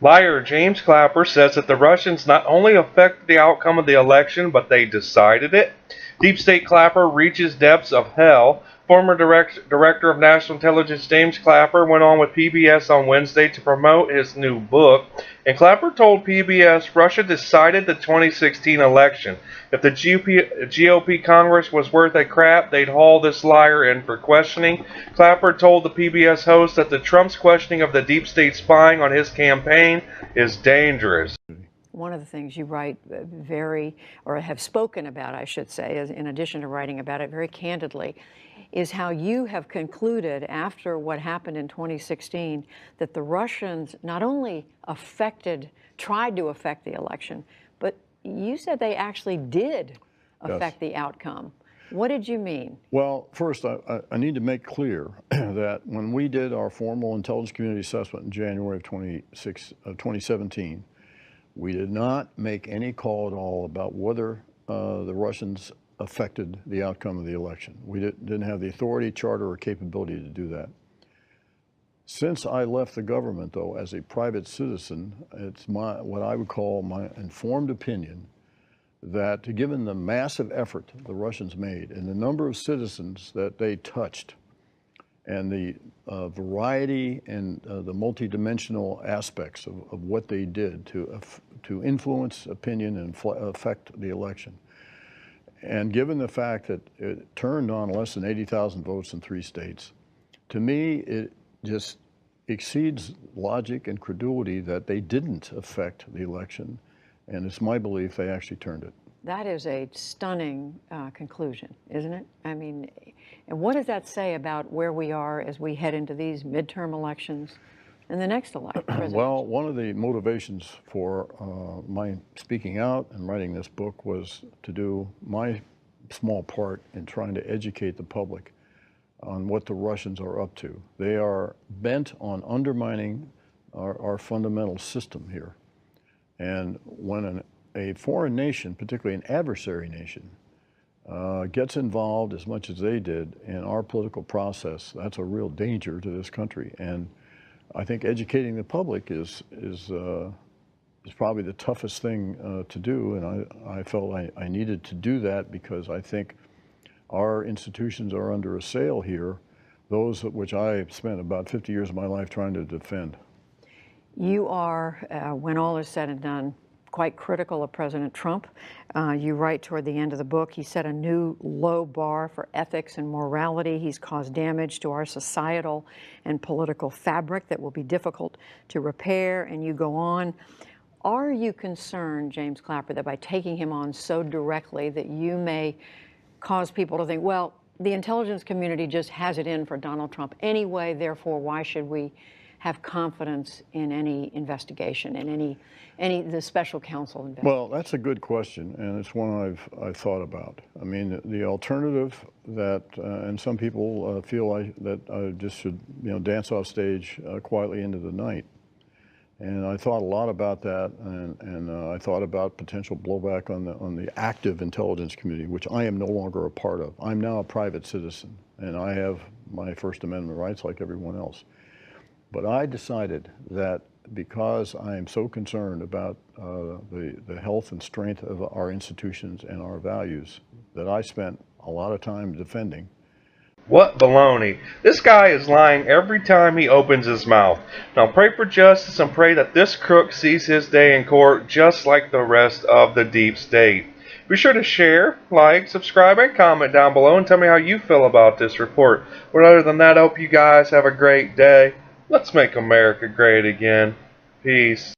Liar James Clapper says that the Russians not only affected the outcome of the election, but they decided it. Deep State Clapper reaches depths of hell. Former Director of National Intelligence James Clapper went on with PBS on Wednesday to promote his new book, and Clapper told PBS Russia decided the 2016 election. If the GOP Congress was worth a crap, they'd haul this liar in for questioning. Clapper told the PBS host that the Trump's questioning of the deep state spying on his campaign is dangerous. One of the things you write or have spoken about, I should say, in addition to writing about it very candidly, is how you have concluded after what happened in 2016 that the Russians not only tried to affect the election, but you said they actually did affect the outcome. What did you mean? Well, first, I need to make clear that when we did our formal intelligence community assessment in January of 2017, we did not make any call at all about whether the Russians affected the outcome of the election. We didn't have the authority, charter, or capability to do that. Since I left the government, though, as a private citizen, it's what I would call my informed opinion that given the massive effort the Russians made and the number of citizens that they touched and the variety and the multidimensional aspects of what they did to influence opinion and affect the election, and given the fact that it turned on less than 80,000 votes in 3 states, to me, it just exceeds logic and credulity that they didn't affect the election. And it's my belief they actually turned it. That is a stunning conclusion, isn't it? I mean, and what does that say about where we are as we head into these midterm elections and the next election? Well, one of the motivations for my speaking out and writing this book was to do my small part in trying to educate the public on what the Russians are up to. They are bent on undermining our fundamental system here. And when a foreign nation, particularly an adversary nation, gets involved as much as they did in our political process, that's a real danger to this country. And I think educating the public is probably the toughest thing to do, and I felt I needed to do that because I think our institutions are under assail here, those which I spent about 50 years of my life trying to defend. You are, when all is said and done, quite critical of President Trump. You write toward the end of the book, he set a new low bar for ethics and morality. He's caused damage to our societal and political fabric that will be difficult to repair, and you go on. Are you concerned, James Clapper, that by taking him on so directly that you may cause people to think, well, the intelligence community just has it in for Donald Trump anyway, therefore why should we have confidence in any investigation, in the special counsel investigation? Well, that's a good question, and it's one I've thought about. I mean, the alternative that, and some people feel that I just should, dance off stage quietly into the night. And I thought a lot about that, and I thought about potential blowback on the active intelligence community, which I am no longer a part of. I'm now a private citizen, and I have my First Amendment rights like everyone else. But I decided that because I am so concerned about the health and strength of our institutions and our values, that I spent a lot of time defending. What baloney. This guy is lying every time he opens his mouth. Now pray for justice and pray that this crook sees his day in court just like the rest of the deep state. Be sure to share, like, subscribe, and comment down below and tell me how you feel about this report. But other than that, I hope you guys have a great day. Let's make America great again. Peace.